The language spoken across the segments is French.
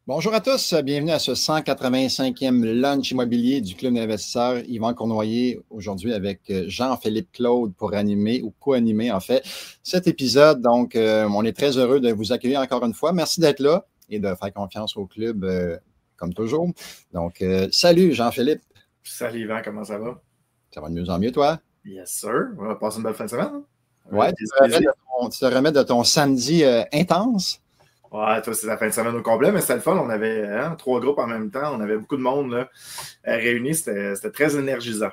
Bonjour à tous, bienvenue à ce 185e lunch immobilier du Club d'investisseurs Yvan Cournoyer, aujourd'hui avec Jean-Philippe Claude pour animer ou co-animer en fait cet épisode. Donc, on est très heureux de vous accueillir encore une fois. Merci d'être là et de faire confiance au club comme toujours. Donc, salut Jean-Philippe. Salut Yvan, comment ça va? Ça va de mieux en mieux, toi? Yes, sir. On va passer une belle fin de semaine. Hein? Ouais, tu te remets de ton samedi intense? Ouais, toi, c'est la fin de semaine au complet, mais c'était le fun. On avait 3 groupes en même temps. On avait beaucoup de monde là, réunis. C'était très énergisant.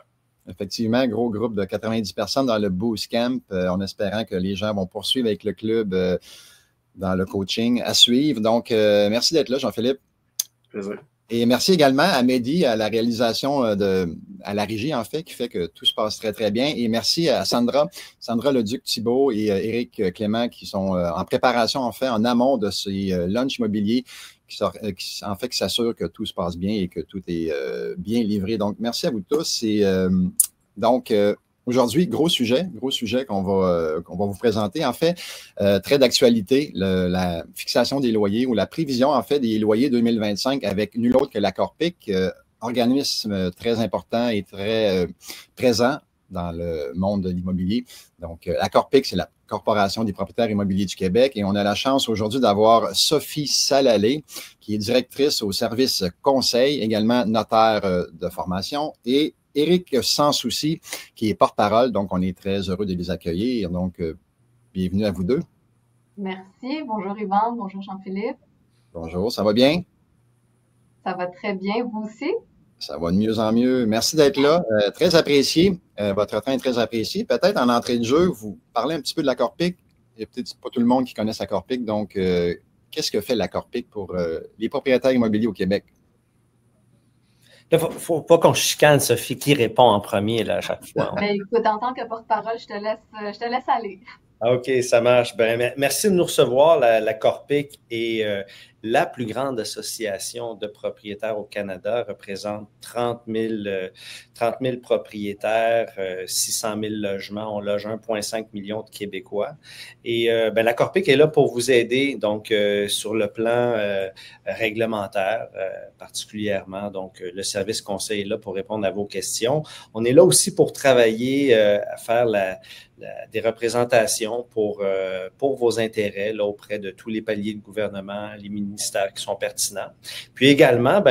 Effectivement, gros groupe de 90 personnes dans le Boost Camp, en espérant que les gens vont poursuivre avec le club dans le coaching à suivre. Donc, merci d'être là, Jean-Philippe. Plaisir. Et merci également à Mehdi, à la réalisation, à la régie, en fait, qui fait que tout se passe très, très bien. Et merci à Sandra Leduc-Thibault et Éric Clément qui sont en préparation, en fait, en amont de ces lunchs immobiliers qui s'assurent que tout se passe bien et que tout est bien livré. Donc, merci à vous tous. Et donc, aujourd'hui, gros sujet qu'on va vous présenter. En fait, très d'actualité, la fixation des loyers ou la prévision, en fait, des loyers 2025 avec nul autre que la Corpic, organisme très important et très présent dans le monde de l'immobilier. Donc, la Corpic, c'est la Corporation des propriétaires immobiliers du Québec et on a la chance aujourd'hui d'avoir Sophie Salalé, qui est directrice au service conseil, également notaire de formation, et Éric Sans-Souci, qui est porte-parole. Donc, on est très heureux de les accueillir. Donc, bienvenue à vous deux. Merci. Bonjour Yvan. Bonjour Jean-Philippe. Bonjour, ça va bien? Ça va très bien. Vous aussi? Ça va de mieux en mieux. Merci d'être là. Très apprécié. Votre temps est très apprécié. Peut-être en entrée de jeu, vous parlez un petit peu de la Corpic. Il n'y a peut-être pas tout le monde qui connaisse la Corpic. Donc, qu'est-ce que fait la Corpic pour les propriétaires immobiliers au Québec? Il ne faut pas qu'on chicane, Sophie, qui répond en premier là, à chaque fois. Ben, écoute, en tant que porte-parole, je te laisse aller. OK, ça marche. Ben, merci de nous recevoir. La Corpic est la plus grande association de propriétaires au Canada, représente 30 000 propriétaires, 600 000 logements. On loge 1,5 million de Québécois. Et la Corpic est là pour vous aider, donc sur le plan réglementaire particulièrement. Donc, le service conseil est là pour répondre à vos questions. On est là aussi pour travailler à faire des représentations pour vos intérêts là, auprès de tous les paliers de gouvernement, les ministères qui sont pertinents. Puis également,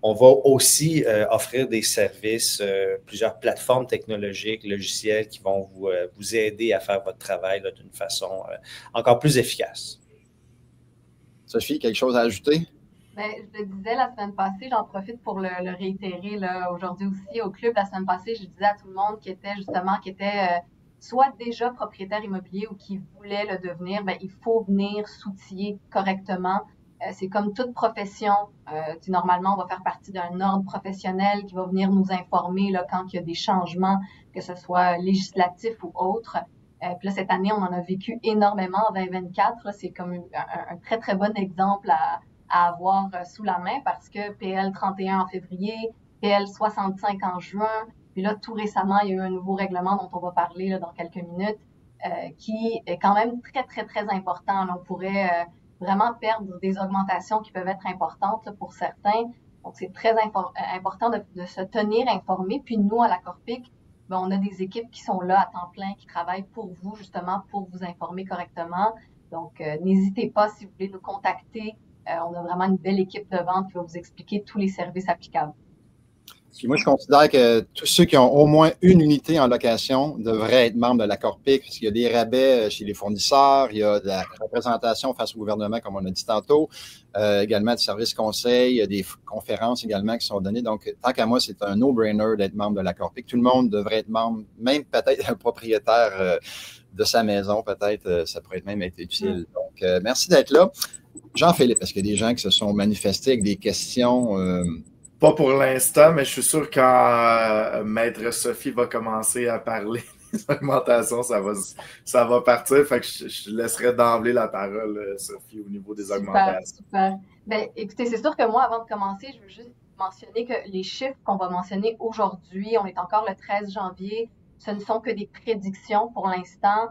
on va aussi offrir des services, plusieurs plateformes technologiques, logiciels qui vont vous aider à faire votre travail là, d'une façon encore plus efficace. Sophie, quelque chose à ajouter? Je le disais la semaine passée, j'en profite pour le réitérer là, aujourd'hui aussi au club. La semaine passée, je disais à tout le monde qui était soit déjà propriétaire immobilier ou qui voulait le devenir, il faut venir s'outiller correctement. C'est comme toute profession. Normalement, on va faire partie d'un ordre professionnel qui va venir nous informer là, quand il y a des changements, que ce soit législatifs ou autres. Puis là, cette année, on en a vécu énormément en 2024. Là, c'est comme un très, très bon exemple à avoir sous la main parce que PL 31 en février, PL 65 en juin, puis là, tout récemment, il y a eu un nouveau règlement dont on va parler là, dans quelques minutes, qui est quand même très, très, très important. Là, on pourrait vraiment perdre des augmentations qui peuvent être importantes là, pour certains. Donc, c'est très important de se tenir informé. Puis nous, à la Corpic, on a des équipes qui sont là à temps plein, qui travaillent pour vous, justement, pour vous informer correctement. Donc, n'hésitez pas si vous voulez nous contacter. On a vraiment une belle équipe de vente qui va vous expliquer tous les services applicables. Puis moi, je considère que tous ceux qui ont au moins une unité en location devraient être membres de la Corpic, parce qu'il y a des rabais chez les fournisseurs, il y a de la représentation face au gouvernement, comme on a dit tantôt, également du service conseil, il y a des conférences également qui sont données. Donc, tant qu'à moi, c'est un no-brainer d'être membre de la Corpic. Tout le monde devrait être membre, même peut-être un propriétaire de sa maison, peut-être, ça pourrait même être utile. Donc, merci d'être là. Jean-Philippe, est-ce qu'il y a des gens qui se sont manifestés avec des questions? Pas pour l'instant, mais je suis sûr que quand Maître Sophie va commencer à parler des augmentations, ça va partir. Fait que je laisserai d'emblée la parole, Sophie, au niveau des augmentations. Super. Écoutez, c'est sûr que moi, avant de commencer, je veux juste mentionner que les chiffres qu'on va mentionner aujourd'hui, on est encore le 13 janvier, ce ne sont que des prédictions pour l'instant.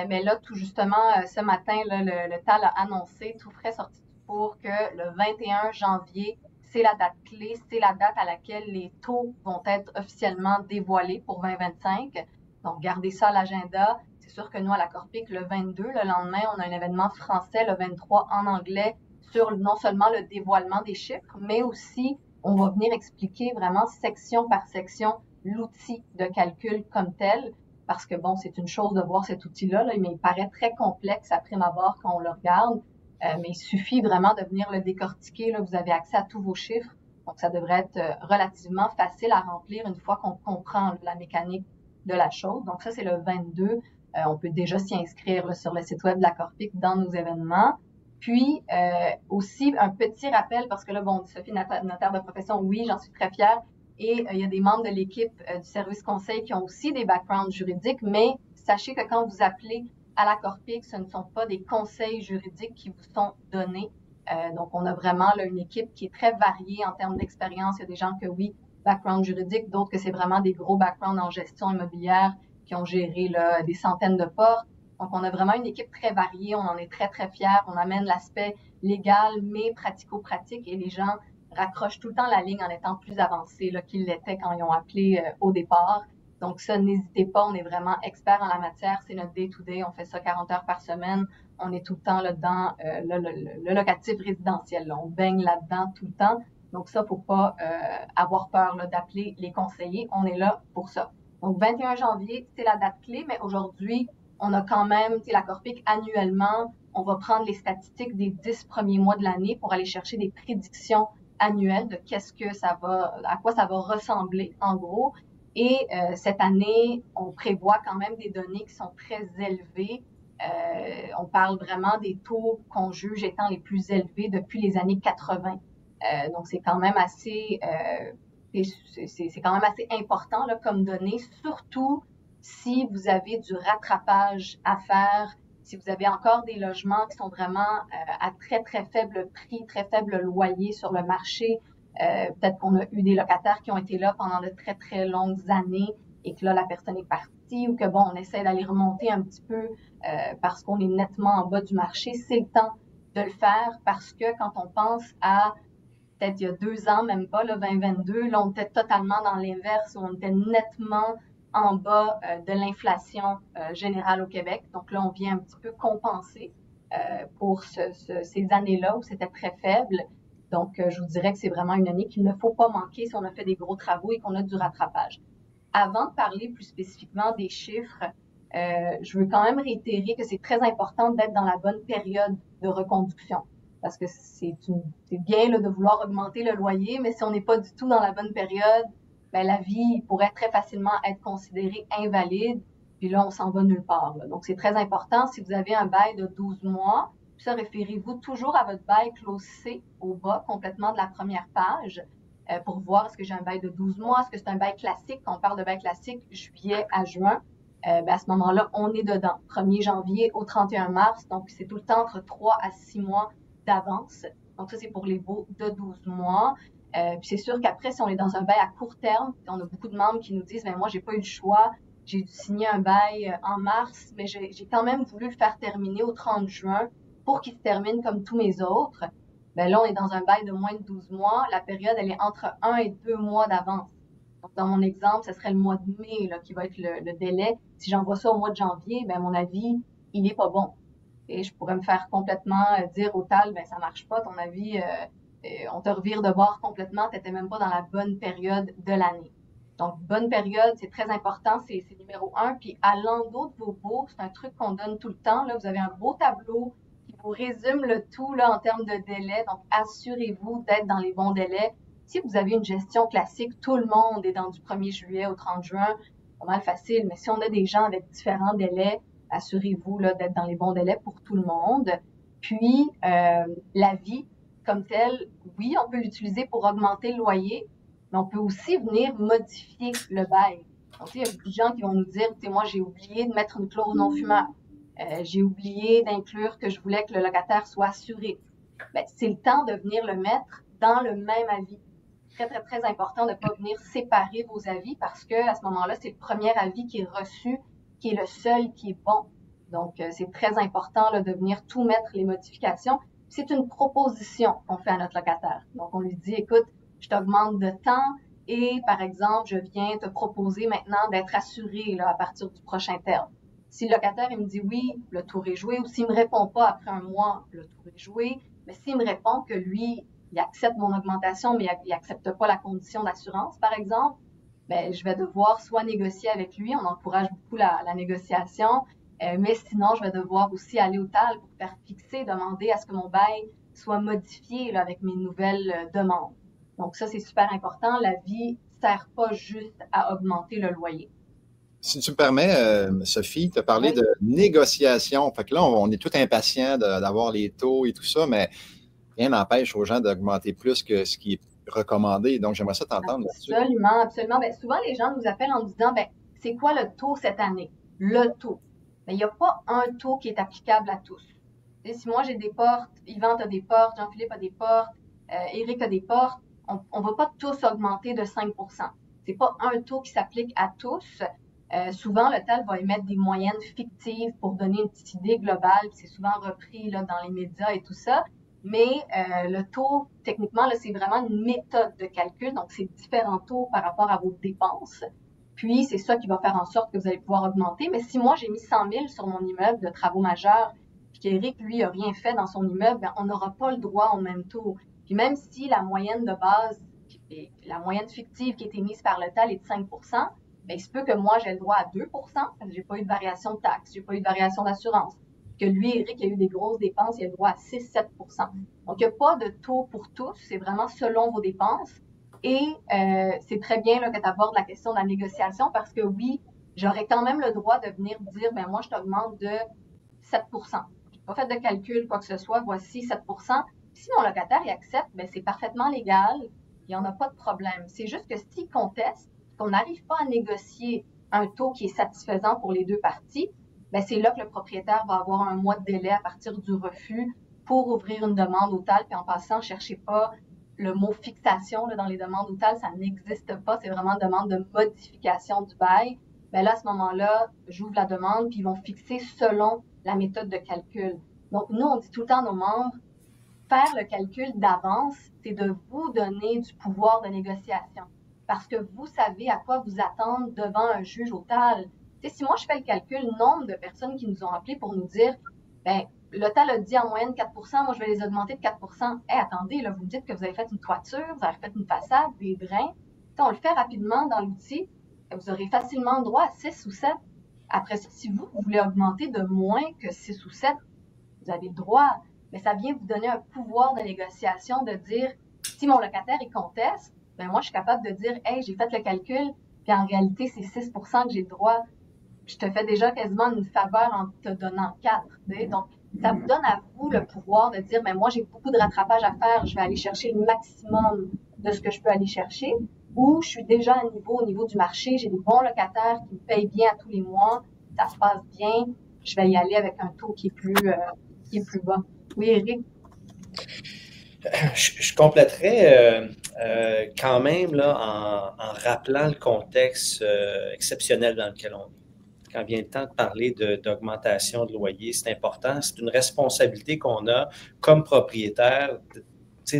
Mais là, tout justement, ce matin, là, le TAL a annoncé, tout frais sorti du pour que le 21 janvier, c'est la date clé, c'est la date à laquelle les taux vont être officiellement dévoilés pour 2025. Donc, gardez ça à l'agenda. C'est sûr que nous, à la Corpic, le 22, le lendemain, on a un événement français, le 23 en anglais, sur non seulement le dévoilement des chiffres, mais aussi, on va venir expliquer vraiment section par section l'outil de calcul comme tel. Parce que, bon, c'est une chose de voir cet outil-là, là, mais il paraît très complexe à prime abord quand on le regarde. Mais il suffit vraiment de venir le décortiquer. Là, vous avez accès à tous vos chiffres. Donc, ça devrait être relativement facile à remplir une fois qu'on comprend la mécanique de la chose. Donc, ça, c'est le 22. On peut déjà s'y inscrire là, sur le site web de la Corpic dans nos événements. Puis, aussi, un petit rappel, parce que là, bon, Sophie, notaire de profession, oui, j'en suis très fière. Et il y a des membres de l'équipe du service conseil qui ont aussi des backgrounds juridiques, mais sachez que quand vous appelez à la Corpic, ce ne sont pas des conseils juridiques qui vous sont donnés. Donc, on a vraiment là, une équipe qui est très variée en termes d'expérience. Il y a des gens que oui, background juridique, d'autres que c'est vraiment des gros backgrounds en gestion immobilière qui ont géré là, des centaines de portes. Donc, on a vraiment une équipe très variée. On en est très, très fiers. On amène l'aspect légal, mais pratico-pratique et les gens raccrochent tout le temps la ligne en étant plus avancés là, qu'ils l'étaient quand ils ont appelé au départ. Donc ça, n'hésitez pas, on est vraiment experts en la matière, c'est notre day-to-day, on fait ça 40 heures par semaine, on est tout le temps là dans le locatif résidentiel, là. On baigne là-dedans tout le temps. Donc ça, faut pas avoir peur là, d'appeler les conseillers, on est là pour ça. Donc 21 janvier, c'est la date clé, mais aujourd'hui, on a quand même, la Corpic annuellement, on va prendre les statistiques des 10 premiers mois de l'année pour aller chercher des prédictions annuelles de qu'est-ce que ça va, à quoi ça va ressembler en gros. Et cette année, on prévoit quand même des données qui sont très élevées. On parle vraiment des taux qu'on juge étant les plus élevés depuis les années 80. Donc c'est quand même assez, c'est quand même assez important là, comme données, surtout si vous avez du rattrapage à faire, si vous avez encore des logements qui sont vraiment à très très faible prix, très faible loyer sur le marché. Peut-être qu'on a eu des locataires qui ont été là pendant de très, très longues années et que là, la personne est partie ou que, bon, on essaie d'aller remonter un petit peu parce qu'on est nettement en bas du marché. C'est le temps de le faire parce que quand on pense à peut-être il y a 2 ans, même pas, là, 2022, là, on était totalement dans l'inverse où on était nettement en bas de l'inflation générale au Québec. Donc là, on vient un petit peu compenser pour ces années-là où c'était très faible. Donc, je vous dirais que c'est vraiment une année qu'il ne faut pas manquer si on a fait des gros travaux et qu'on a du rattrapage. Avant de parler plus spécifiquement des chiffres, je veux quand même réitérer que c'est très important d'être dans la bonne période de reconduction. Parce que c'est bien là, de vouloir augmenter le loyer, mais si on n'est pas du tout dans la bonne période, ben, la vie pourrait très facilement être considérée invalide. Puis là, on s'en va nulle part. Là. Donc, c'est très important. Si vous avez un bail de 12 mois, ça, référez-vous toujours à votre bail clause C au bas, complètement de la première page, pour voir est-ce que j'ai un bail de 12 mois, est-ce que c'est un bail classique. Quand on parle de bail classique, juillet à juin, ben à ce moment-là, on est dedans. 1er janvier au 31 mars, donc c'est tout le temps entre 3 à 6 mois d'avance. Donc ça, c'est pour les baux de 12 mois. Puis c'est sûr qu'après, si on est dans un bail à court terme, on a beaucoup de membres qui nous disent, ben moi, j'ai pas eu le choix, j'ai dû signer un bail en mars, mais j'ai quand même voulu le faire terminer au 30 juin pour qu'il se termine comme tous mes autres. Ben là, on est dans un bail de moins de 12 mois. La période, elle est entre 1 et 2 mois d'avance. Donc, dans mon exemple, ce serait le mois de mai là, qui va être le délai. Si j'envoie ça au mois de janvier, ben mon avis, il est pas bon. Et je pourrais me faire complètement dire au TAL, ben ça marche pas, ton avis, on te revire de bord complètement, t'étais même pas dans la bonne période de l'année. Donc, bonne période, c'est très important, c'est numéro 1. Puis, à l'endos de vos baux, c'est un truc qu'on donne tout le temps. Là, vous avez un beau tableau qui vous résume le tout là, en termes de délai. Donc, assurez-vous d'être dans les bons délais. Si vous avez une gestion classique, tout le monde est dans du 1er juillet au 30 juin, pas mal facile. Mais si on a des gens avec différents délais, assurez-vous là, d'être dans les bons délais pour tout le monde. Puis, l'avis comme tel, oui, on peut l'utiliser pour augmenter le loyer, mais on peut aussi venir modifier le bail. Donc, il y a beaucoup de gens qui vont nous dire, moi, j'ai oublié de mettre une clause non-fumeur. J'ai oublié d'inclure que je voulais que le locataire soit assuré. Ben, c'est le temps de venir le mettre dans le même avis. Très, très, très important de ne pas venir séparer vos avis parce que à ce moment-là, c'est le premier avis qui est reçu, qui est le seul qui est bon. Donc, c'est très important là, de venir tout mettre les modifications. C'est une proposition qu'on fait à notre locataire. Donc, on lui dit, écoute, je t'augmente de temps et, par exemple, je viens te proposer maintenant d'être assuré là, à partir du prochain terme. Si le locataire il me dit oui, le tour est joué, ou s'il me répond pas après un mois, le tour est joué, mais s'il me répond que lui, il accepte mon augmentation, mais il accepte pas la condition d'assurance, par exemple, ben, je vais devoir soit négocier avec lui, on encourage beaucoup la négociation, mais sinon, je vais devoir aussi aller au TAL pour faire fixer, demander à ce que mon bail soit modifié là, avec mes nouvelles demandes. Donc ça, c'est super important. La vie ne sert pas juste à augmenter le loyer. Si tu me permets, Sophie, tu as parlé de négociation. Fait que là, on est tout impatient d'avoir les taux et tout ça, mais rien n'empêche aux gens d'augmenter plus que ce qui est recommandé. Donc, j'aimerais ça t'entendre là-dessus. Absolument, absolument. Bien, souvent, les gens nous appellent en nous disant, ben, c'est quoi le taux cette année? Le taux. Ben, il n'y a pas un taux qui est applicable à tous. Et si moi, j'ai des portes, Yvan a des portes, Jean-Philippe a des portes, Éric a des portes, on ne va pas tous augmenter de 5 %. C'est pas un taux qui s'applique à tous. Souvent, le TAL va émettre des moyennes fictives pour donner une petite idée globale. C'est souvent repris là, dans les médias et tout ça. Mais le taux, techniquement, là, c'est vraiment une méthode de calcul. Donc, c'est différents taux par rapport à vos dépenses. Puis, c'est ça qui va faire en sorte que vous allez pouvoir augmenter. Mais si moi, j'ai mis 100 000 sur mon immeuble de travaux majeurs, puis qu'Éric, lui, n'a rien fait dans son immeuble, bien, on n'aura pas le droit au même taux. Puis même si la moyenne de base, la moyenne fictive qui a été mise par le TAL est de 5 %, bien, il se peut que moi, j'ai le droit à 2 % parce que j'ai pas eu de variation de taxe, j'ai pas eu de variation d'assurance. Que lui, Éric, a eu des grosses dépenses, il a le droit à 6-7 %. Donc, il n'y a pas de taux pour tous, c'est vraiment selon vos dépenses. Et c'est très bien là, que tu abordes la question de la négociation parce que oui, j'aurais quand même le droit de venir dire, ben moi, je t'augmente de 7 %. Je n'ai pas fait de calcul, quoi que ce soit, voici 7 %. Si mon locataire il accepte, ben c'est parfaitement légal, il n'y en a pas de problème. C'est juste que s'il conteste, qu'on n'arrive pas à négocier un taux qui est satisfaisant pour les deux parties, ben c'est là que le propriétaire va avoir un mois de délai à partir du refus pour ouvrir une demande au TAL. Puis en passant, ne cherchez pas le mot fixation là, dans les demandes au TAL, ça n'existe pas. C'est vraiment une demande de modification du bail. Ben là, à ce moment-là, j'ouvre la demande, puis ils vont fixer selon la méthode de calcul. Donc, nous, on dit tout le temps à nos membres, faire le calcul d'avance, c'est de vous donner du pouvoir de négociation. Parce que vous savez à quoi vous attendre devant un juge au TAL. Tu sais, si moi, je fais le calcul, le nombre de personnes qui nous ont appelés pour nous dire, ben, le TAL a dit en moyenne 4 %, moi, je vais les augmenter de 4 %. Attendez, là, vous me dites que vous avez fait une toiture, vous avez fait une façade, des drains. Si on le fait rapidement dans l'outil, vous aurez facilement le droit à 6 ou 7. Après ça, si vous voulez augmenter de moins que 6 ou 7, vous avez le droit. Mais ça vient vous donner un pouvoir de négociation de dire, si mon locataire, il conteste, ben moi, je suis capable de dire, hey, j'ai fait le calcul, puis en réalité, c'est 6 % que j'ai le droit. Je te fais déjà quasiment une faveur en te donnant 4. Donc, ça vous donne à vous le pouvoir de dire, ben moi, j'ai beaucoup de rattrapage à faire, je vais aller chercher le maximum de ce que je peux aller chercher, ou je suis déjà au niveau du marché, j'ai des bons locataires qui me payent bien à tous les mois, ça se passe bien, je vais y aller avec un taux qui est plus bas. Oui, Éric? Je compléterais quand même là, en rappelant le contexte exceptionnel dans lequel on est. Quand vient le temps de parler d'augmentation de loyer, c'est important. C'est une responsabilité qu'on a comme propriétaire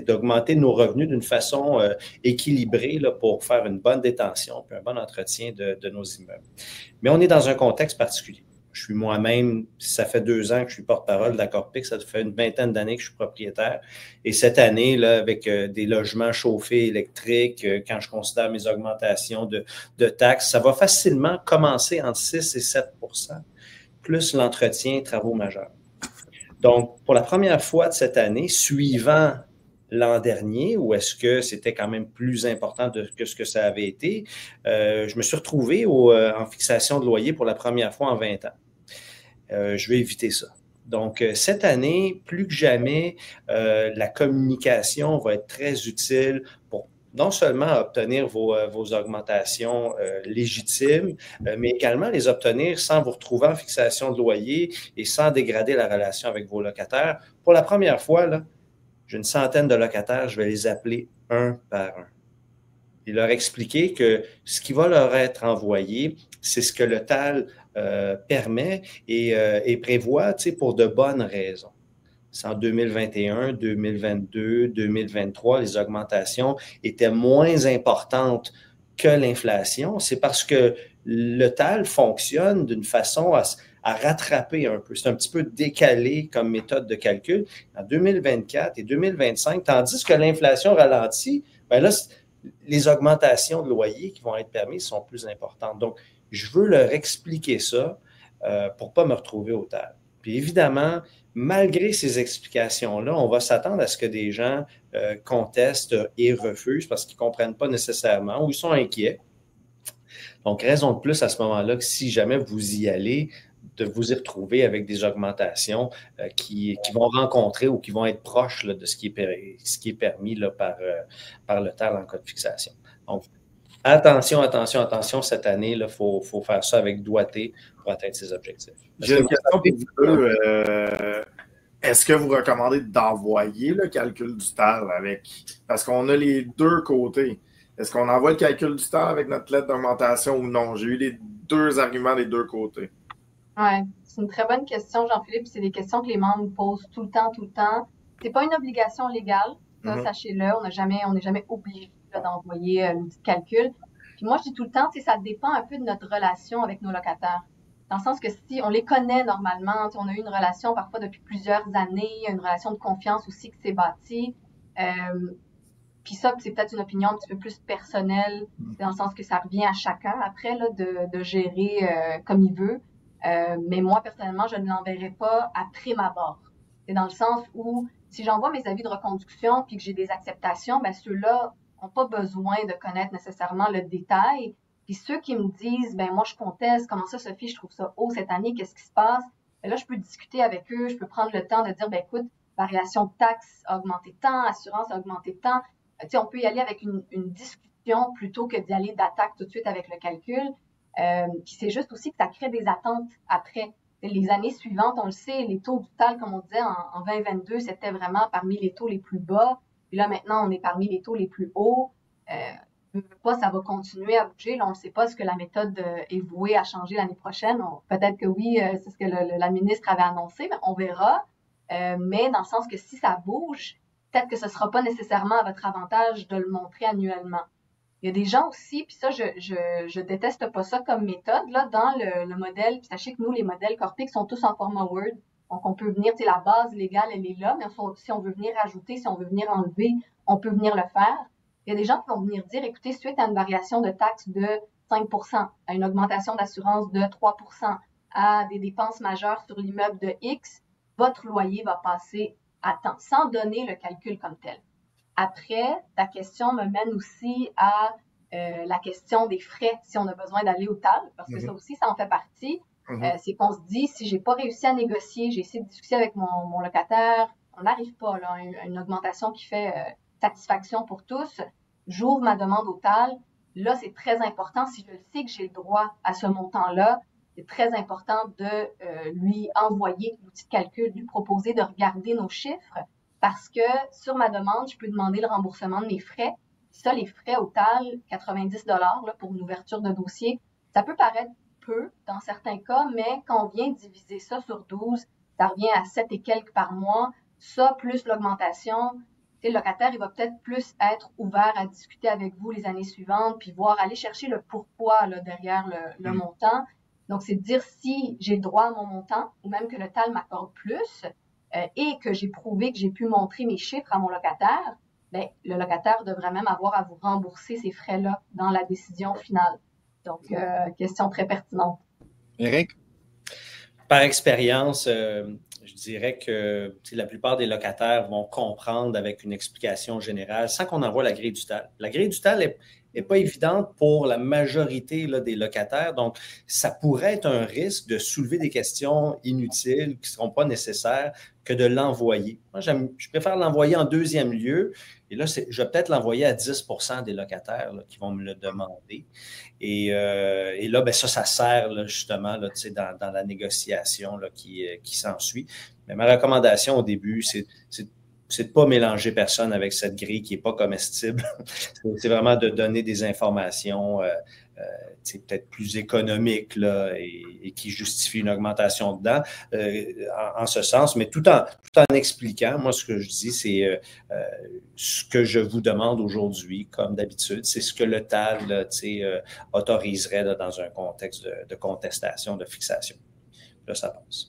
d'augmenter nos revenus d'une façon équilibrée là, pour faire une bonne détention et un bon entretien de nos immeubles. Mais on est dans un contexte particulier. Je suis moi-même, ça fait 2 ans que je suis porte-parole de la Corpic, ça fait une vingtaine d'années que je suis propriétaire. Et cette année, là, avec des logements chauffés électriques, quand je considère mes augmentations de taxes, ça va facilement commencer entre 6 et 7 % plus l'entretien et travaux majeurs. Donc, pour la première fois de cette année, suivant l'an dernier, où est-ce que c'était quand même plus important que ce que ça avait été, je me suis retrouvé en fixation de loyer pour la première fois en 20 ans. Je vais éviter ça. Donc, cette année, plus que jamais, la communication va être très utile pour non seulement obtenir vos augmentations légitimes, mais également les obtenir sans vous retrouver en fixation de loyer et sans dégrader la relation avec vos locataires. Pour la première fois, là, j'ai une centaine de locataires, je vais les appeler un par un. Et leur expliquer que ce qui va leur être envoyé, c'est ce que le TAL permet et prévoit pour de bonnes raisons. c'est en 2021, 2022, 2023, les augmentations étaient moins importantes que l'inflation. C'est parce que le TAL fonctionne d'une façon à rattraper un peu. C'est un petit peu décalé comme méthode de calcul en 2024 et 2025, tandis que l'inflation ralentit, bien là, les augmentations de loyer qui vont être permises sont plus importantes. Donc, je veux leur expliquer ça pour ne pas me retrouver au TAL. Puis évidemment, malgré ces explications-là, on va s'attendre à ce que des gens contestent et refusent parce qu'ils ne comprennent pas nécessairement ou ils sont inquiets. Donc, raison de plus à ce moment-là que si jamais vous y allez, de vous y retrouver avec des augmentations qui vont rencontrer ou qui vont être proches là, de ce qui est permis là, par le TAL en cas de fixation. Donc, attention cette année, il faut faire ça avec doigté pour atteindre ses objectifs. J'ai une question pour vous deux. Est-ce que vous recommandez d'envoyer le calcul du TAL avec... Parce qu'on a les deux côtés. Est-ce qu'on envoie le calcul du TAL avec notre lettre d'augmentation ou non? J'ai eu les deux arguments des deux côtés. Oui, c'est une très bonne question, Jean-Philippe. C'est des questions que les membres posent tout le temps, tout le temps. C'est pas une obligation légale, ça, sachez-le. On n'est jamais obligé d'envoyer le petit calcul. Puis moi, je dis tout le temps, ça dépend un peu de notre relation avec nos locataires. Dans le sens que si on les connaît normalement, on a eu une relation parfois depuis plusieurs années, une relation de confiance aussi qui s'est bâtie. Puis ça, c'est peut-être une opinion un petit peu plus personnelle, dans le sens que ça revient à chacun après là, de gérer comme il veut. Mais moi, personnellement, je ne l'enverrai pas après ma barre. C'est dans le sens où si j'envoie mes avis de reconduction puis que j'ai des acceptations, ben ceux-là n'ont pas besoin de connaître nécessairement le détail. Puis ceux qui me disent, ben moi, je conteste, comment ça, Sophie, je trouve ça haut cette année, qu'est-ce qui se passe? Ben là, je peux discuter avec eux, je peux prendre le temps de dire, ben écoute, variation de taxes a augmenté tant, assurance a augmenté tant. On peut y aller avec une discussion plutôt que d'y aller d'attaque tout de suite avec le calcul. Puis c'est juste aussi que ça crée des attentes après. Les années suivantes, on le sait, les taux du TAL, comme on disait, en 2022, c'était vraiment parmi les taux les plus bas. Puis là, maintenant, on est parmi les taux les plus hauts. Pas, ça va continuer à bouger. Là, on ne sait pas ce que la méthode est vouée à changer l'année prochaine. Peut-être que oui, c'est ce que la ministre avait annoncé, mais on verra. Mais dans le sens que si ça bouge, peut-être que ce ne sera pas nécessairement à votre avantage de le montrer annuellement. Il y a des gens aussi, puis ça, je déteste pas ça comme méthode, là, dans le modèle. Puis sachez que nous, les modèles Corpic sont tous en format Word. Donc, on peut venir, la base légale, elle est là, mais si on veut venir ajouter, si on veut venir enlever, on peut venir le faire. Il y a des gens qui vont venir dire, écoutez, suite à une variation de taxe de 5%, à une augmentation d'assurance de 3%, à des dépenses majeures sur l'immeuble de X, votre loyer va passer à temps, sans donner le calcul comme tel. Après, ta question me mène aussi à la question des frais, si on a besoin d'aller au TAL, parce que ça aussi, ça en fait partie. C'est qu'on se dit, si j'ai pas réussi à négocier, j'ai essayé de discuter avec mon locataire, on n'arrive pas là, à une augmentation qui fait satisfaction pour tous, j'ouvre ma demande au TAL. Là, c'est très important, si je sais que j'ai le droit à ce montant-là, c'est très important de lui envoyer l'outil de calcul, lui proposer de regarder nos chiffres, parce que sur ma demande, je peux demander le remboursement de mes frais. Ça, les frais au TAL, 90 $ là, pour une ouverture de dossier, ça peut paraître peu dans certains cas, mais quand on vient diviser ça sur 12, ça revient à 7 et quelques par mois. Ça, plus l'augmentation, le locataire, il va peut-être plus être ouvert à discuter avec vous les années suivantes, puis voir, aller chercher le pourquoi là, derrière le montant. Donc, c'est de dire si j'ai le droit à mon montant, ou même que le TAL m'accorde plus, et que j'ai prouvé que j'ai pu montrer mes chiffres à mon locataire, bien, le locataire devrait même avoir à vous rembourser ces frais-là dans la décision finale. Donc, question très pertinente. Éric? Par expérience, je dirais que la plupart des locataires vont comprendre avec une explication générale sans qu'on envoie la grille du TAL. La grille du TAL n'est pas évidente pour la majorité là, des locataires. Donc, ça pourrait être un risque de soulever des questions inutiles qui ne seront pas nécessaires que de l'envoyer. Moi, je préfère l'envoyer en deuxième lieu. Et là, je vais peut-être l'envoyer à 10% des locataires là, qui vont me le demander. Et là, ben, ça sert là, justement là, dans la négociation là, qui s'ensuit. Mais ma recommandation au début, c'est c'est de pas mélanger personne avec cette grille qui est pas comestible. C'est vraiment de donner des informations peut-être plus économiques là, et qui justifient une augmentation dedans en ce sens, mais tout en expliquant. Moi, ce que je dis, c'est ce que je vous demande aujourd'hui, comme d'habitude, c'est ce que le TAL là, autoriserait là, dans un contexte de contestation, de fixation. Là, ça passe.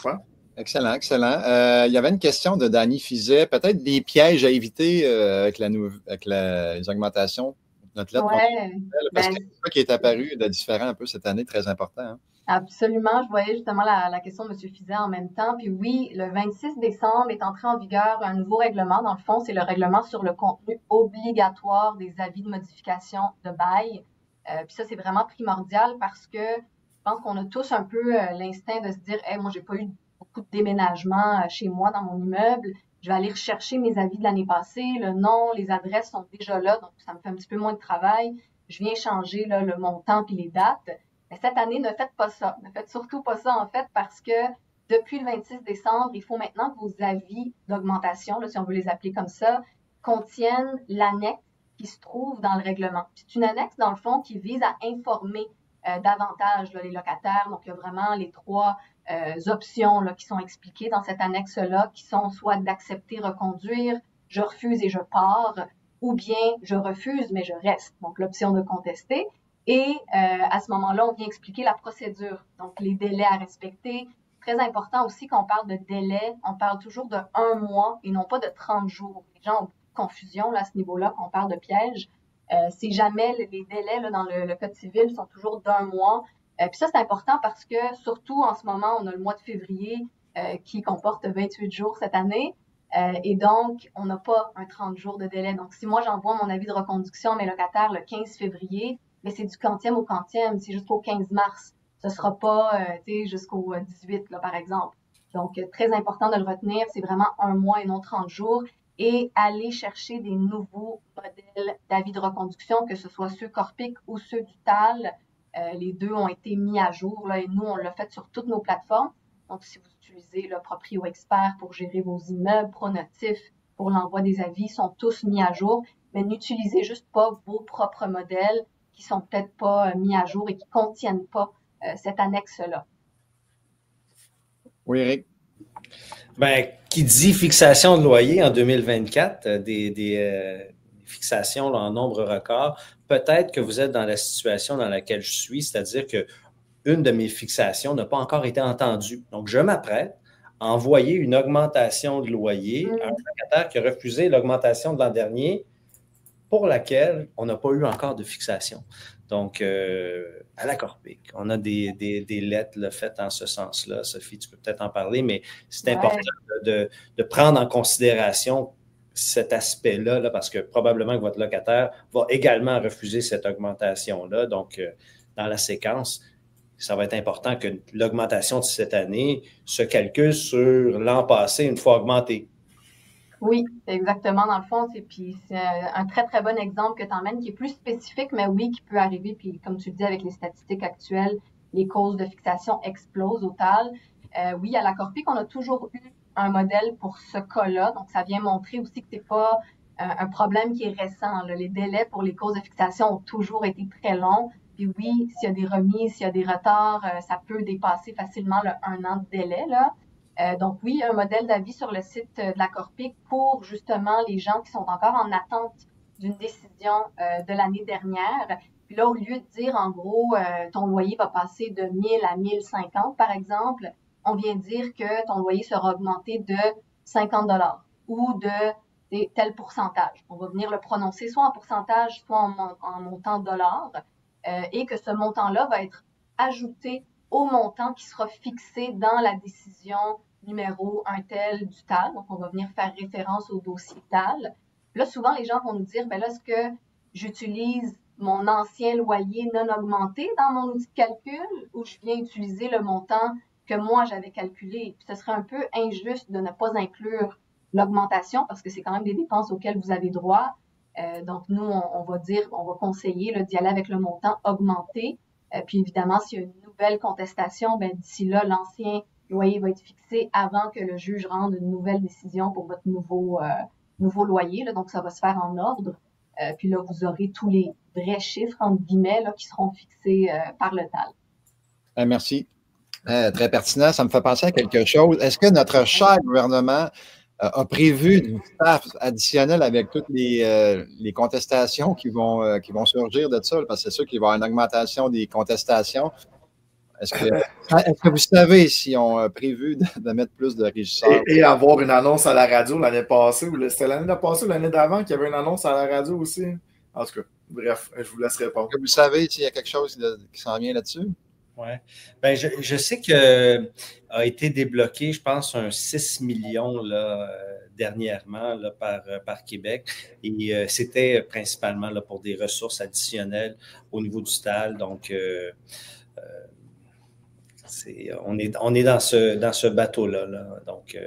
Ouais. Excellent, excellent. Il y avait une question de Danny Fizet. Peut-être des pièges à éviter avec les augmentations de notre lettre. Ouais, Parce que c'est ça qui est apparu de différent un peu cette année, très important. Hein? Absolument. Je voyais justement la question de M. Fizet en même temps. Puis oui, le 26 décembre est entré en vigueur un nouveau règlement. Dans le fond, c'est le règlement sur le contenu obligatoire des avis de modification de bail. Puis ça, c'est vraiment primordial parce que je pense qu'on a tous un peu l'instinct de se dire « Hey, moi, j'ai pas eu beaucoup de déménagement chez moi dans mon immeuble. Je vais aller rechercher mes avis de l'année passée. Le nom, les adresses sont déjà là, donc ça me fait un petit peu moins de travail. Je viens changer là, le montant puis les dates. » Mais cette année, ne faites pas ça. Ne faites surtout pas ça, en fait, parce que depuis le 26 décembre, il faut maintenant que vos avis d'augmentation, si on veut les appeler comme ça, contiennent l'annexe qui se trouve dans le règlement. C'est une annexe, dans le fond, qui vise à informer davantage là, les locataires. Donc, il y a vraiment les trois options là, qui sont expliquées dans cette annexe-là, qui sont soit d'accepter, reconduire, je refuse et je pars, ou bien je refuse, mais je reste. Donc, l'option de contester. Et à ce moment-là, on vient expliquer la procédure, donc les délais à respecter. Très important aussi quand on parle de délai, on parle toujours de 1 mois et non pas de 30 jours. Les gens ont beaucoup de confusion là, à ce niveau-là quand on parle de piège. C'est jamais les délais là, dans le Code civil sont toujours d'1 mois. Puis ça, c'est important parce que surtout en ce moment, on a le mois de février qui comporte 28 jours cette année. Et donc, on n'a pas un 30 jours de délai. Donc, si moi, j'envoie mon avis de reconduction à mes locataires le 15 février, mais c'est du quantième au quantième, c'est jusqu'au 15 mars. Ce sera pas, jusqu'au 18, là, par exemple. Donc, très important de le retenir, c'est vraiment 1 mois et non 30 jours. Et aller chercher des nouveaux modèles d'avis de reconduction, que ce soit ceux Corpic ou ceux du TAL. Les deux ont été mis à jour, là, et nous, on l'a fait sur toutes nos plateformes. Donc, si vous utilisez le Proprio Expert pour gérer vos immeubles, Pronotif pour l'envoi des avis, sont tous mis à jour. Mais n'utilisez juste pas vos propres modèles qui sont peut-être pas mis à jour et qui contiennent pas cette annexe-là. Oui, Eric. Ben, qui dit fixation de loyer en 2024, des fixations là, en nombre record, peut-être que vous êtes dans la situation dans laquelle je suis, c'est-à-dire que une de mes fixations n'a pas encore été entendue. Donc, je m'apprête à envoyer une augmentation de loyer à un locataire qui a refusé l'augmentation de l'an dernier pour laquelle on n'a pas eu encore de fixation. Donc, à la Corpic, on a des lettres là, faites en ce sens-là. Sophie, tu peux peut-être en parler, mais c'est important de prendre en considération cet aspect-là, là, parce que probablement que votre locataire va également refuser cette augmentation-là. Donc, dans la séquence, ça va être important que l'augmentation de cette année se calcule sur l'an passé une fois augmenté. Oui, exactement. Dans le fond, c'est un très, très bon exemple que tu emmènes qui est plus spécifique, mais oui, qui peut arriver. Puis, comme tu le dis, avec les statistiques actuelles, les causes de fixation explosent au TAL. Oui, à la Corpic, on a toujours eu un modèle pour ce cas-là. Donc, ça vient montrer aussi que c'est pas un problème qui est récent, là. Les délais pour les causes de fixation ont toujours été très longs. Puis oui, s'il y a des remises, s'il y a des retards, ça peut dépasser facilement le 1 an de délai, là. Donc oui, un modèle d'avis sur le site de la Corpic pour justement les gens qui sont encore en attente d'une décision de l'année dernière. Puis là, au lieu de dire en gros, ton loyer va passer de 1000 à 1050 par exemple, on vient dire que ton loyer sera augmenté de 50 $ ou de tel pourcentage. On va venir le prononcer soit en pourcentage, soit en montant dollars, et que ce montant-là va être ajouté au montant qui sera fixé dans la décision numéro un tel du TAL. Donc, on va venir faire référence au dossier TAL. Là, souvent, les gens vont nous dire, ben là, est-ce que j'utilise mon ancien loyer non augmenté dans mon outil de calcul ou je viens utiliser le montant que moi, j'avais calculé? Puis, ce serait un peu injuste de ne pas inclure l'augmentation parce que c'est quand même des dépenses auxquelles vous avez droit. Donc, nous, on va conseiller d'y aller avec le montant augmenté. Puis, évidemment, s'il y a une nouvelle contestation, ben d'ici là, l'ancien loyer va être fixé avant que le juge rende une nouvelle décision pour votre nouveau loyer. Là. Donc, ça va se faire en ordre. Puis là, vous aurez tous les vrais chiffres, entre guillemets, là, qui seront fixés par le TAL. Merci. Très pertinent. Ça me fait penser à quelque chose. Est-ce que notre cher gouvernement a prévu du staff additionnel avec toutes les contestations qui vont surgir de ça? Parce que c'est sûr qu'il va y avoir une augmentation des contestations. Est-ce que vous savez si on a prévu de mettre plus de régisseurs? Et avoir une annonce à la radio l'année passée, ou c'était l'année passée ou l'année d'avant qu'il y avait une annonce à la radio aussi? En tout cas, bref, je vous laisse répondre. Est-ce que vous savez s'il y a quelque chose qui s'en vient là-dessus? Oui. Ben, je sais que a été débloqué, je pense, un 6 millions là, dernièrement là, par Québec. Et c'était principalement là, pour des ressources additionnelles au niveau du TAL. Donc, on est dans ce bateau-là. Là, donc,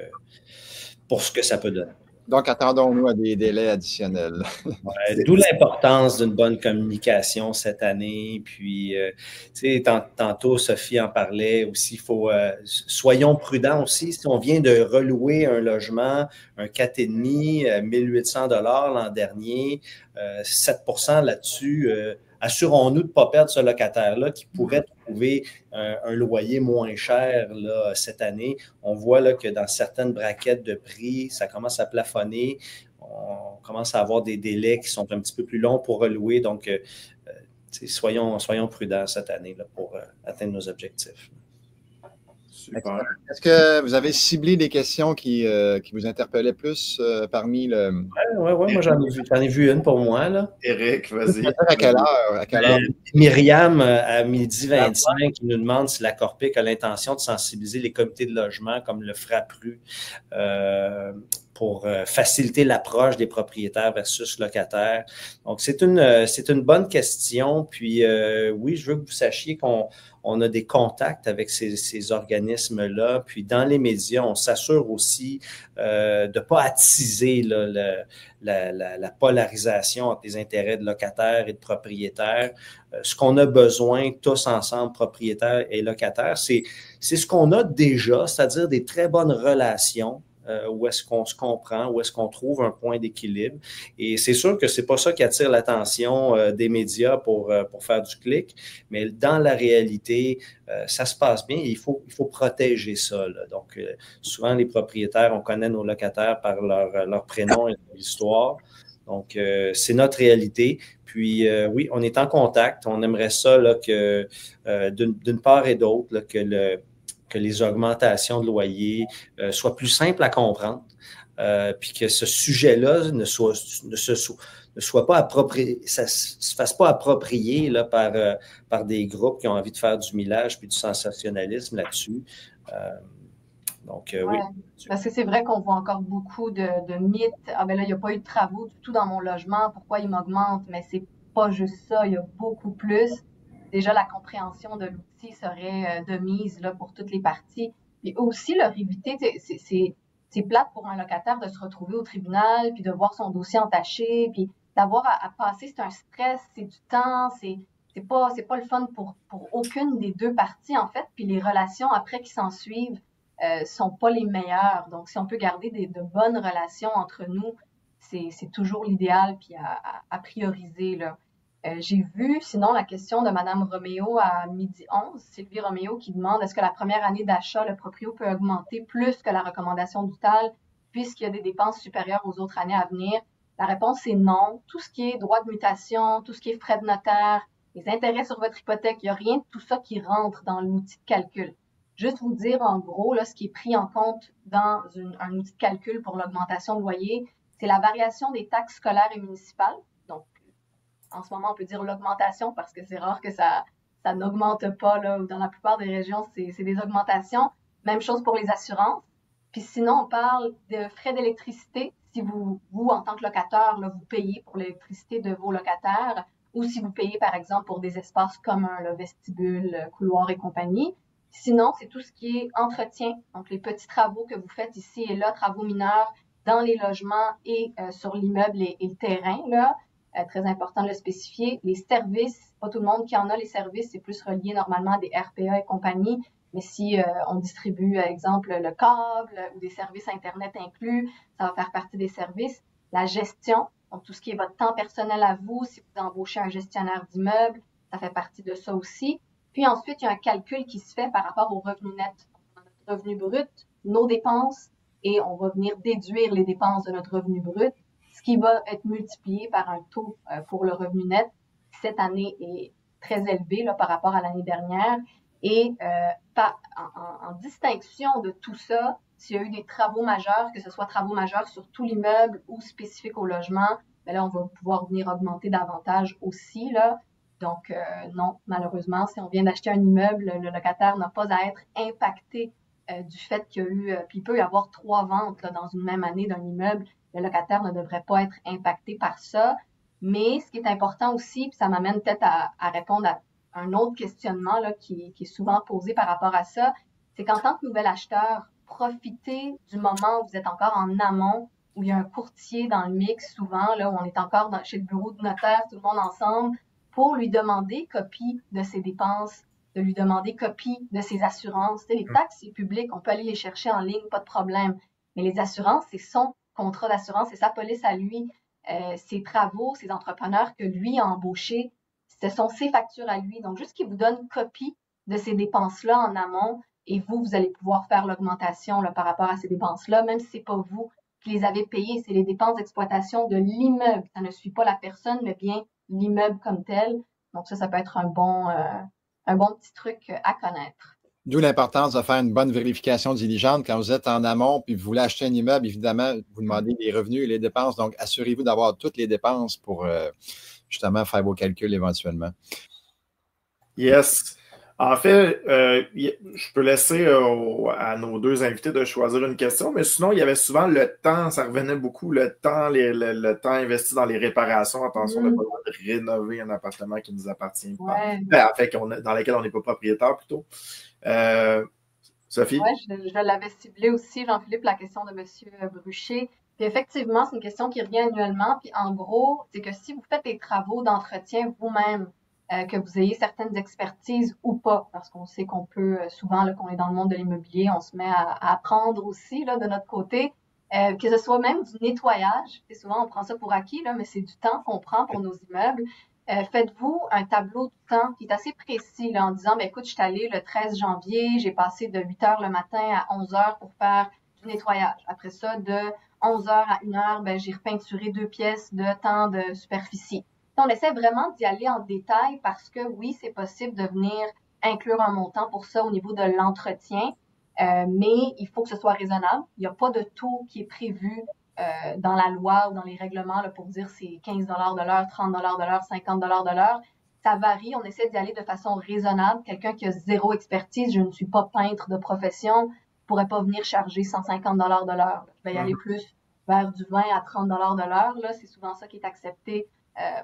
pour ce que ça peut donner. Donc, attendons-nous à des délais additionnels. D'où l'importance d'une bonne communication cette année. Puis, tu sais, tantôt, Sophie en parlait aussi. Soyons prudents aussi. Si on vient de relouer un logement, un 4,5, 1800 $ l'an dernier, 7 % là-dessus, assurons-nous de ne pas perdre ce locataire-là qui pourrait trouver un loyer moins cher là, cette année. On voit là, que dans certaines braquettes de prix, ça commence à plafonner. On commence à avoir des délais qui sont un petit peu plus longs pour relouer. Donc, soyons prudents cette année là, pour atteindre nos objectifs. Super. Est-ce que vous avez ciblé des questions qui vous interpellaient plus parmi le... Oui, moi j'en ai vu une pour moi. Là. Éric, vas-y. À quelle heure? Myriam, à 12h25, qui nous demande si la Corpic a l'intention de sensibiliser les comités de logement comme le FRAPRU pour faciliter l'approche des propriétaires versus locataires. Donc, c'est une bonne question. Puis, oui, je veux que vous sachiez qu'on a des contacts avec ces organismes-là. Puis, dans les médias, on s'assure aussi de ne pas attiser là, la polarisation entre les intérêts de locataires et de propriétaires. Ce qu'on a besoin, tous ensemble, propriétaires et locataires, c'est ce qu'on a déjà, c'est-à-dire des très bonnes relations. Où est-ce qu'on se comprend, où est-ce qu'on trouve un point d'équilibre. Et c'est sûr que c'est pas ça qui attire l'attention des médias pour faire du clic, mais dans la réalité, ça se passe bien et il faut protéger ça. Là. Donc, souvent, les propriétaires, on connaît nos locataires par leur prénom et leur histoire. Donc, c'est notre réalité. Puis, oui, on est en contact. On aimerait ça là, que d'une part et d'autre, là, que les augmentations de loyer soient plus simples à comprendre, puis que ce sujet-là ne soit pas approprié, ça se fasse pas approprier là, par des groupes qui ont envie de faire du millage puis du sensationnalisme là-dessus. Donc, oui. Parce que c'est vrai qu'on voit encore beaucoup de mythes. Ah ben là, il n'y a pas eu de travaux du tout dans mon logement, pourquoi il m'augmente? Mais c'est pas juste ça, il y a beaucoup plus. Déjà, la compréhension de l'outil serait de mise là, pour toutes les parties. Et aussi, leur éviter, c'est plate pour un locataire de se retrouver au tribunal, puis de voir son dossier entaché, puis d'avoir à passer, c'est un stress, c'est du temps, c'est pas le fun pour aucune des deux parties, en fait. Puis les relations après qui s'en suivent sont pas les meilleures. Donc, si on peut garder de bonnes relations entre nous, c'est toujours l'idéal, puis à prioriser, là. J'ai vu, sinon, la question de Mme Roméo à 12h11, Sylvie Roméo, qui demande est-ce que la première année d'achat, le proprio peut augmenter plus que la recommandation du TAL puisqu'il y a des dépenses supérieures aux autres années à venir? La réponse est non. Tout ce qui est droit de mutation, tout ce qui est frais de notaire, les intérêts sur votre hypothèque, il n'y a rien de tout ça qui rentre dans l'outil de calcul. Juste vous dire, en gros, là, ce qui est pris en compte dans un outil de calcul pour l'augmentation de loyer, c'est la variation des taxes scolaires et municipales. Donc, en ce moment, on peut dire l'augmentation parce que c'est rare que ça n'augmente pas. Là. Dans la plupart des régions, c'est des augmentations. Même chose pour les assurances. Puis sinon, on parle de frais d'électricité. Si vous, en tant que locataire, là, vous payez pour l'électricité de vos locataires ou si vous payez, par exemple, pour des espaces communs, là, vestibule, couloir et compagnie. Sinon, c'est tout ce qui est entretien. Donc, les petits travaux que vous faites ici et là, travaux mineurs dans les logements et sur l'immeuble et le terrain, là. Très important de le spécifier. Les services, pas tout le monde qui en a les services, c'est plus relié normalement à des RPA et compagnie. Mais si on distribue, par exemple, le câble ou des services Internet inclus, ça va faire partie des services. La gestion, donc tout ce qui est votre temps personnel à vous, si vous embauchez un gestionnaire d'immeuble, ça fait partie de ça aussi. Puis ensuite, il y a un calcul qui se fait par rapport au revenu net. Notre revenu brut, nos dépenses, et on va venir déduire les dépenses de notre revenu brut, ce qui va être multiplié par un taux pour le revenu net. Cette année est très élevé là, par rapport à l'année dernière. Et en distinction de tout ça, s'il y a eu des travaux majeurs, que ce soit travaux majeurs sur tout l'immeuble ou spécifiques au logement, ben là, on va pouvoir venir augmenter davantage aussi, là. Donc, non, malheureusement, si on vient d'acheter un immeuble, le locataire n'a pas à être impacté du fait qu'il y a eu, puis il peut y avoir 3 ventes là, dans une même année d'un immeuble. Le locataire ne devrait pas être impacté par ça. Mais ce qui est important aussi, puis ça m'amène peut-être à répondre à un autre questionnement là, qui est souvent posé par rapport à ça, c'est qu'en tant que nouvel acheteur, profitez du moment où vous êtes encore en amont, où il y a un courtier dans le mix souvent, là, où on est encore chez le bureau de notaire, tout le monde ensemble, pour lui demander copie de ses dépenses, de lui demander copie de ses assurances. Tu sais, les taxes, c'est public, on peut aller les chercher en ligne, pas de problème. Mais les assurances, c'est son contrat d'assurance, c'est sa police à lui, ses travaux, ses entrepreneurs que lui a embauchés, ce sont ses factures à lui. Donc, juste qu'il vous donne copie de ces dépenses-là en amont, et vous allez pouvoir faire l'augmentation là, par rapport à ces dépenses-là, même si c'est pas vous qui les avez payées, c'est les dépenses d'exploitation de l'immeuble. Ça ne suit pas la personne, mais bien l'immeuble comme tel. Donc ça peut être un bon petit truc à connaître. D'où l'importance de faire une bonne vérification diligente quand vous êtes en amont puis vous voulez acheter un immeuble. Évidemment, vous demandez les revenus et les dépenses. Donc, assurez-vous d'avoir toutes les dépenses pour justement faire vos calculs éventuellement. Yes. En fait, je peux laisser à nos deux invités de choisir une question, mais sinon, il y avait souvent le temps, ça revenait beaucoup, le temps investi dans les réparations. Attention, on n'a pas le droit de rénover un appartement qui ne nous appartient pas. Ouais. En fait, dans lequel on n'est pas propriétaire plutôt. Sophie? Oui, je l'avais ciblé aussi, Jean-Philippe, la question de M. Brucher. Puis effectivement, c'est une question qui revient annuellement. Puis en gros, c'est que si vous faites des travaux d'entretien vous-même, que vous ayez certaines expertises ou pas, parce qu'on sait qu'on peut souvent, là, qu'on est dans le monde de l'immobilier, on se met à apprendre aussi là, de notre côté, que ce soit même du nettoyage. Et souvent, on prend ça pour acquis, là, mais c'est du temps qu'on prend pour nos immeubles. Faites-vous un tableau de temps qui est assez précis là, en disant, ben, écoute, je suis allée le 13 janvier, j'ai passé de 8 heures le matin à 11 heures pour faire du nettoyage. Après ça, de 11 heures à 1 heure, ben, j'ai repeinturé 2 pièces de temps de superficie. On essaie vraiment d'y aller en détail parce que oui, c'est possible de venir inclure un montant pour ça au niveau de l'entretien, mais il faut que ce soit raisonnable. Il n'y a pas de taux qui est prévu dans la loi ou dans les règlements là, pour dire c'est 15 de l'heure, 30 de l'heure, 50 de l'heure. Ça varie. On essaie d'y aller de façon raisonnable. Quelqu'un qui a zéro expertise, je ne suis pas peintre de profession, ne pourrait pas venir charger 150 de l'heure. Je vais y aller plus vers du 20 à 30 de l'heure. Là, c'est souvent ça qui est accepté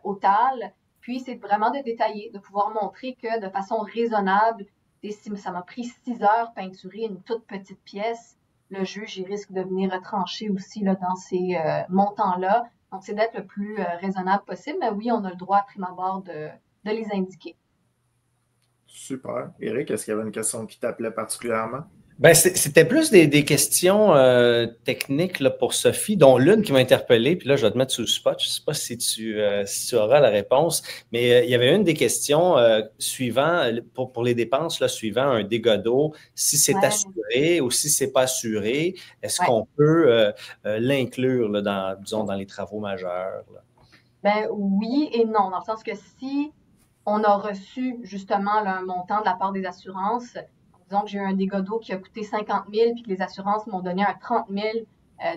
au TAL. Puis, c'est vraiment de détailler, de pouvoir montrer que de façon raisonnable, si ça m'a pris 6 heures peinturer une toute petite pièce, le juge, il risque de venir retrancher aussi là, dans ces montants-là. Donc, c'est d'être le plus raisonnable possible. Mais oui, on a le droit à prime abord de les indiquer. Super. Éric, est-ce qu'il y avait une question qui t'appelait particulièrement? Ben, c'était plus des questions techniques là, pour Sophie, dont l'une qui m'a interpellé, puis là, je vais te mettre sur le spot. Je ne sais pas si tu auras la réponse, mais il y avait une des questions suivant, pour les dépenses, là, suivant un dégât d'eau, si c'est assuré ou si ce n'est pas assuré, est-ce qu'on peut l'inclure là, dans les travaux majeurs? Là? Ben, oui et non, dans le sens que si on a reçu justement là, un montant de la part des assurances, disons que j'ai eu un dégât d'eau qui a coûté 50 000 puis que les assurances m'ont donné un 30 000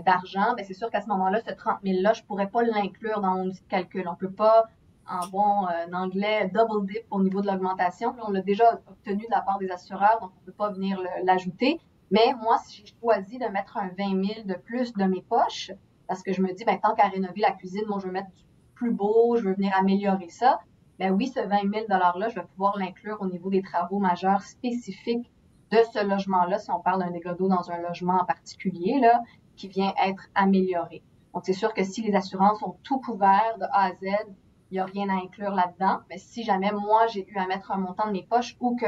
d'argent, ben c'est sûr qu'à ce moment-là, ce 30 000-là, je ne pourrais pas l'inclure dans mon calcul. On ne peut pas, en bon anglais, double dip au niveau de l'augmentation. On l'a déjà obtenu de la part des assureurs, donc on ne peut pas venir l'ajouter. Mais moi, si j'ai choisi de mettre un 20 000 de plus de mes poches, parce que je me dis, ben, tant qu'à rénover la cuisine, moi, je veux mettre du plus beau, je veux venir améliorer ça, ben oui, ce 20 000 $-là, je vais pouvoir l'inclure au niveau des travaux majeurs spécifiques de ce logement-là, si on parle d'un dégât d'eau dans un logement en particulier, là, qui vient être amélioré. Donc, c'est sûr que si les assurances ont tout couvert de A à Z, il n'y a rien à inclure là-dedans. Mais si jamais moi, j'ai eu à mettre un montant de mes poches ou que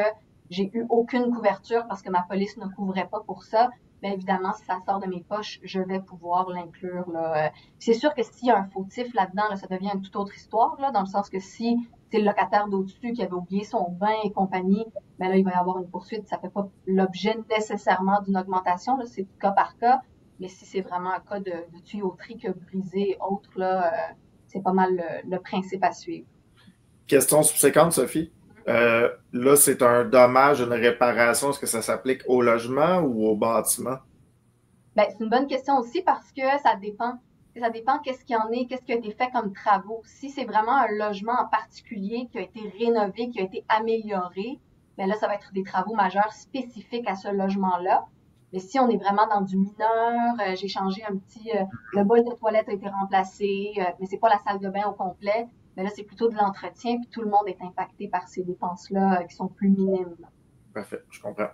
j'ai eu aucune couverture parce que ma police ne couvrait pas pour ça, bien évidemment, si ça sort de mes poches, je vais pouvoir l'inclure, là. C'est sûr que s'il y a un fautif là-dedans, là, ça devient une toute autre histoire, là, dans le sens que si c'est le locataire d'au-dessus qui avait oublié son bain et compagnie, ben là, il va y avoir une poursuite. Ça fait pas l'objet nécessairement d'une augmentation, là, c'est cas par cas. Mais si c'est vraiment un cas de tuyauterie qui a brisé et autres, là, c'est pas mal le principe à suivre. Question subséquente, Sophie. Là, c'est un dommage, une réparation. Est-ce que ça s'applique au logement ou au bâtiment? Ben, c'est une bonne question aussi parce que ça dépend. Ça dépend qu'est-ce qu'il y en est, qu'est-ce qui a été fait comme travaux. Si c'est vraiment un logement en particulier qui a été rénové, qui a été amélioré, ben là, ça va être des travaux majeurs spécifiques à ce logement-là. Mais si on est vraiment dans du mineur, j'ai changé le bol de toilette a été remplacé, mais c'est pas la salle de bain au complet, mais là, c'est plutôt de l'entretien, puis tout le monde est impacté par ces dépenses-là qui sont plus minimes. Parfait, je comprends.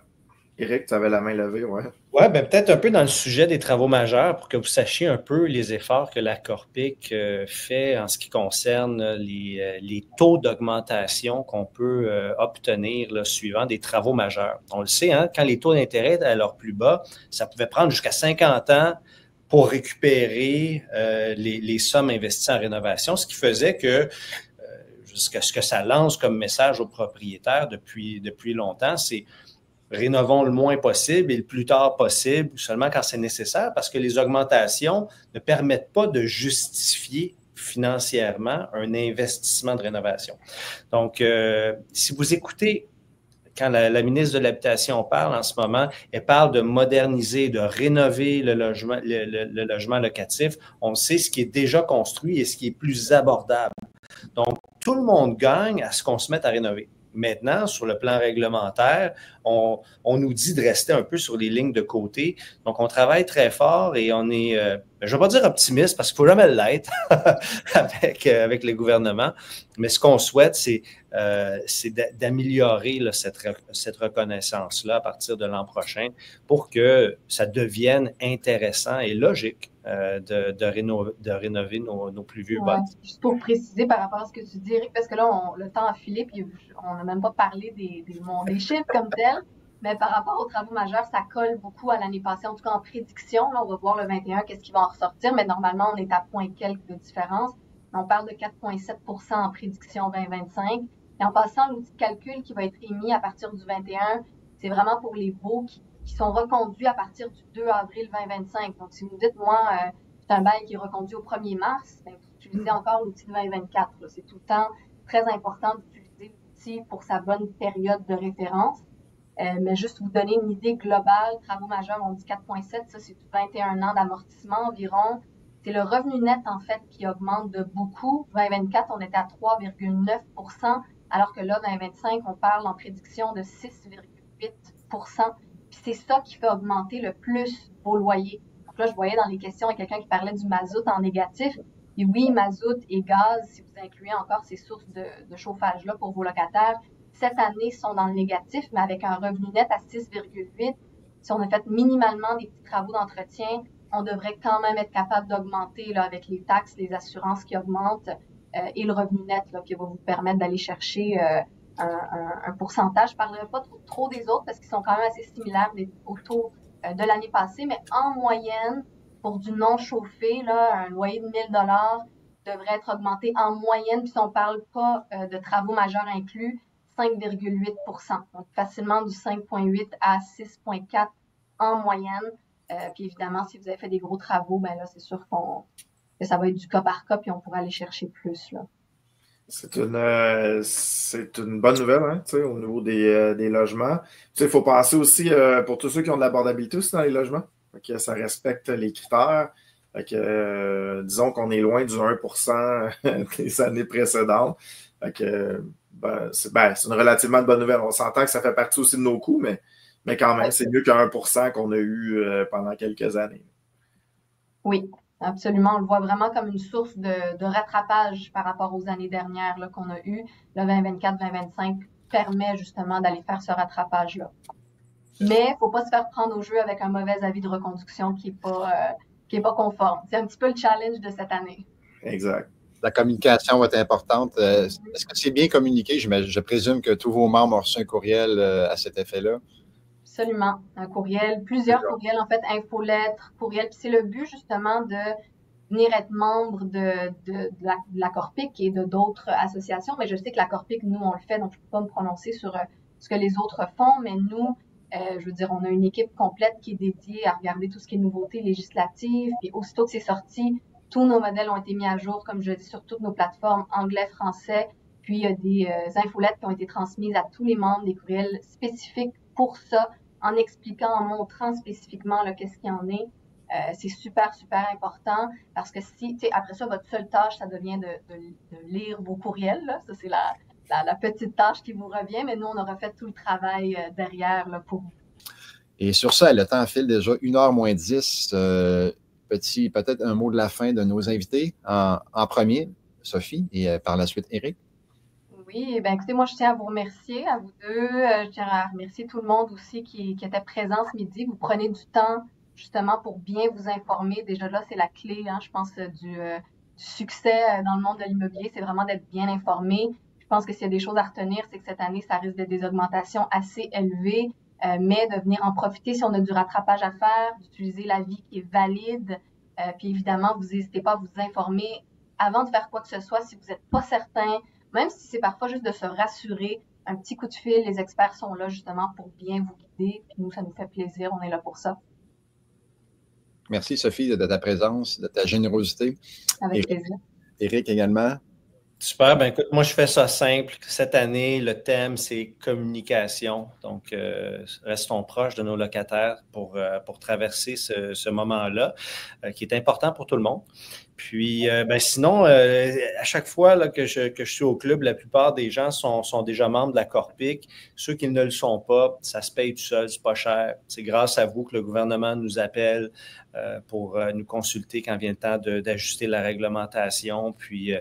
Éric, tu avais la main levée, ouais. Oui, bien peut-être un peu dans le sujet des travaux majeurs pour que vous sachiez un peu les efforts que la Corpic fait en ce qui concerne les taux d'augmentation qu'on peut obtenir là, suivant des travaux majeurs. On le sait, hein, quand les taux d'intérêt étaient à leur plus bas, ça pouvait prendre jusqu'à 50 ans pour récupérer les sommes investies en rénovation, ce qui faisait que ce que ça lance comme message aux propriétaires depuis longtemps, c'est rénovons le moins possible et le plus tard possible, seulement quand c'est nécessaire, parce que les augmentations ne permettent pas de justifier financièrement un investissement de rénovation. Donc, si vous écoutez quand la ministre de l'Habitation parle en ce moment, elle parle de moderniser, de rénover le logement locatif. On sait ce qui est déjà construit et ce qui est plus abordable. Donc, tout le monde gagne à ce qu'on se mette à rénover. Maintenant, sur le plan réglementaire, on nous dit de rester un peu sur les lignes de côté. Donc, on travaille très fort et on est, je ne vais pas dire optimiste parce qu'il ne faut jamais l'être avec les gouvernements, mais ce qu'on souhaite, c'est d'améliorer là, cette reconnaissance-là à partir de l'an prochain pour que ça devienne intéressant et logique de rénover nos plus vieux bâtiments. Juste pour préciser par rapport à ce que tu dis, Eric, parce que là, le temps a filé, puis on n'a même pas parlé des chiffres comme tels, mais par rapport aux travaux majeurs, ça colle beaucoup à l'année passée, en tout cas en prédiction. Là, on va voir le 21, qu'est-ce qui va en ressortir, mais normalement, on est à point quelques de différence. On parle de 4,7 % en prédiction 2025. Et en passant, l'outil de calcul qui va être émis à partir du 21, c'est vraiment pour les baux qui sont reconduits à partir du 2 avril 2025. Donc, si vous dites, moi, c'est un bail qui est reconduit au 1er mars, bien, vous utilisez encore l'outil de 2024. Là. C'est tout le temps très important d'utiliser l'outil pour sa bonne période de référence. Mais juste vous donner une idée globale, travaux majeurs, on dit 4,7, ça c'est 21 ans d'amortissement environ. C'est le revenu net, en fait, qui augmente de beaucoup. 2024, on était à 3,9 %, alors que là, 2025, on parle en prédiction de 6,8 %. Puis c'est ça qui fait augmenter le plus vos loyers. Donc là, je voyais dans les questions, il y a quelqu'un qui parlait du mazout en négatif. Et oui, mazout et gaz, si vous incluez encore ces sources de chauffage-là pour vos locataires, cette année sont dans le négatif, mais avec un revenu net à 6,8. Si on a fait minimalement des petits travaux d'entretien, on devrait quand même être capable d'augmenter là, avec les taxes, les assurances qui augmentent et le revenu net là, qui va vous permettre d'aller chercher un pourcentage. Je ne parlerai pas trop des autres parce qu'ils sont quand même assez similaires au taux de l'année passée, mais en moyenne, pour du non chauffé, là, un loyer de 1 000 $ devrait être augmenté en moyenne, puis si on ne parle pas de travaux majeurs inclus, 5,8 %. Donc, facilement du 5,8 à 6,4 en moyenne. Puis évidemment, si vous avez fait des gros travaux, ben là, c'est sûr que ça va être du cas par cas, puis on pourra aller chercher plus, là. C'est une bonne nouvelle, hein, au niveau des logements. Il faut penser aussi, pour tous ceux qui ont de l'abordabilité aussi dans les logements, que ça respecte les critères. Disons qu'on est loin du 1 % des années précédentes. C'est une relativement bonne nouvelle. On s'entend que ça fait partie aussi de nos coûts, mais quand même, c'est mieux que 1 % qu'on a eu pendant quelques années. Oui, absolument. On le voit vraiment comme une source de rattrapage par rapport aux années dernières là, qu'on a eues. Le 2024-2025 permet justement d'aller faire ce rattrapage-là. Mais il ne faut pas se faire prendre au jeu avec un mauvais avis de reconduction qui est pas conforme. C'est un petit peu le challenge de cette année. Exact. La communication va être importante. Est-ce que c'est bien communiqué? Je présume que tous vos membres ont reçu un courriel à cet effet-là. Absolument. Un courriel, plusieurs courriels, en fait, infolettres, courriels. Puis c'est le but, justement, de venir être membre de la Corpic et de d'autres associations. Mais je sais que la Corpic, nous, on le fait, donc je ne peux pas me prononcer sur ce que les autres font. Mais nous, je veux dire, on a une équipe complète qui est dédiée à regarder tout ce qui est nouveautés législatives. Puis aussitôt que c'est sorti, tous nos modèles ont été mis à jour, comme je dis, sur toutes nos plateformes anglais, français. Puis il y a des infolettes qui ont été transmises à tous les membres, des courriels spécifiques pour ça, en expliquant, en montrant spécifiquement qu'est-ce qu'il y en est. C'est super, super important parce que si, après ça, votre seule tâche, ça devient de lire vos courriels. Là. Ça, c'est la petite tâche qui vous revient, mais nous, on aura fait tout le travail derrière là, pour vous. Et sur ça, le temps file déjà 1h moins 10. Peut-être un mot de la fin de nos invités. En premier, Sophie, et par la suite, Éric. Oui, bien écoutez, moi, je tiens à vous remercier, à vous deux. Je tiens à remercier tout le monde aussi qui était présent ce midi. Vous prenez du temps, justement, pour bien vous informer. Déjà là, c'est la clé, hein, je pense, du succès dans le monde de l'immobilier. C'est vraiment d'être bien informé. Je pense que s'il y a des choses à retenir, c'est que cette année, ça risque d'être des augmentations assez élevées, mais de venir en profiter si on a du rattrapage à faire, d'utiliser l'avis qui est valide. Puis évidemment, vous n'hésitez pas à vous informer avant de faire quoi que ce soit si vous n'êtes pas certain. Même si c'est parfois juste de se rassurer, un petit coup de fil, les experts sont là justement pour bien vous guider. Puis nous, ça nous fait plaisir, on est là pour ça. Merci Sophie de ta présence, de ta générosité. Avec plaisir. Éric également. Super. Ben écoute, moi, je fais ça simple. Cette année, le thème, c'est communication. Donc, restons proches de nos locataires pour traverser ce moment-là, qui est important pour tout le monde. Puis, sinon, à chaque fois là, que je suis au club, la plupart des gens sont déjà membres de la Corpic. Ceux qui ne le sont pas, ça se paye tout seul, c'est pas cher. C'est grâce à vous que le gouvernement nous appelle pour nous consulter quand vient le temps d'ajuster la réglementation. Puis,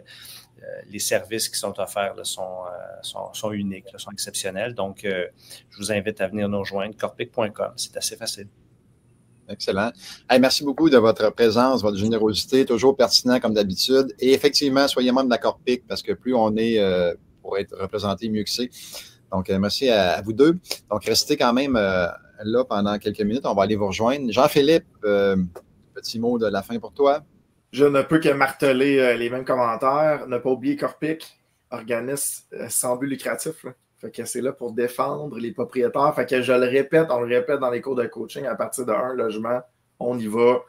les services qui sont offerts là, sont uniques, là, sont exceptionnels. Donc, je vous invite à venir nous rejoindre, corpic.com. C'est assez facile. Excellent. Hey, merci beaucoup de votre présence, votre générosité, toujours pertinent comme d'habitude. Et effectivement, soyez membre de la Corpic parce que plus on est pour être représenté, mieux que c'est. Donc, merci à vous deux. Donc, restez quand même là pendant quelques minutes. On va aller vous rejoindre. Jean-Philippe, petit mot de la fin pour toi. Je ne peux que marteler les mêmes commentaires. Ne pas oublier Corpic, organisme sans but lucratif. Là. Fait que c'est là pour défendre les propriétaires. Fait que on le répète dans les cours de coaching, à partir d'un logement, on y va.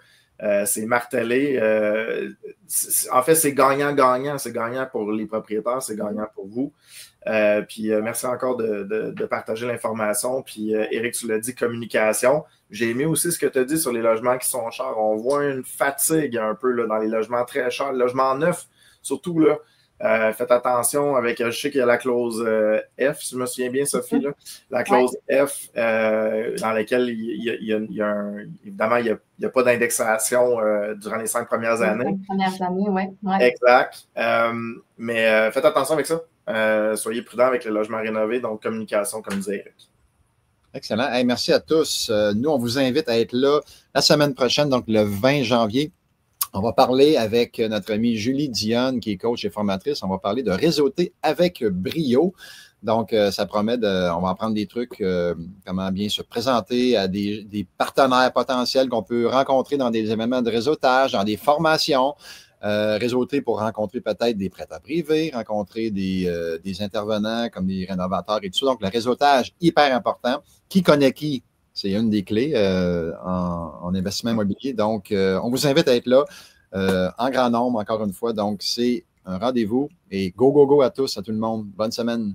C'est martelé. En fait, c'est gagnant-gagnant. C'est gagnant pour les propriétaires, c'est gagnant pour vous. Puis merci encore de partager l'information. Puis Éric, tu l'as dit, communication. J'ai aimé aussi ce que tu as dit sur les logements qui sont chers. On voit une fatigue un peu là, dans les logements très chers. Les logements neufs, surtout, là. Faites attention avec, je sais qu'il y a la clause F, si je me souviens bien, Sophie, là, la clause F dans laquelle évidemment, il n'y a pas d'indexation durant les 5 premières années. 5 premières années, oui. Ouais. Exact. Mais faites attention avec ça. Soyez prudents avec les logements rénovés, donc communication, comme disait Éric. Excellent. Hey, merci à tous. Nous, on vous invite à être là la semaine prochaine, donc le 20 janvier. On va parler avec notre amie Julie Dionne, qui est coach et formatrice. On va parler de réseauter avec brio. Donc, ça promet on va apprendre des trucs, comment bien se présenter à des partenaires potentiels qu'on peut rencontrer dans des événements de réseautage, dans des formations. Réseauter pour rencontrer peut-être des prêteurs privés, rencontrer des intervenants comme des rénovateurs et tout ça. Donc, le réseautage, hyper important. Qui connaît qui? C'est une des clés en investissement immobilier. Donc, on vous invite à être là en grand nombre, encore une fois. Donc, c'est un rendez-vous. Et go, go, go à tous, à tout le monde. Bonne semaine.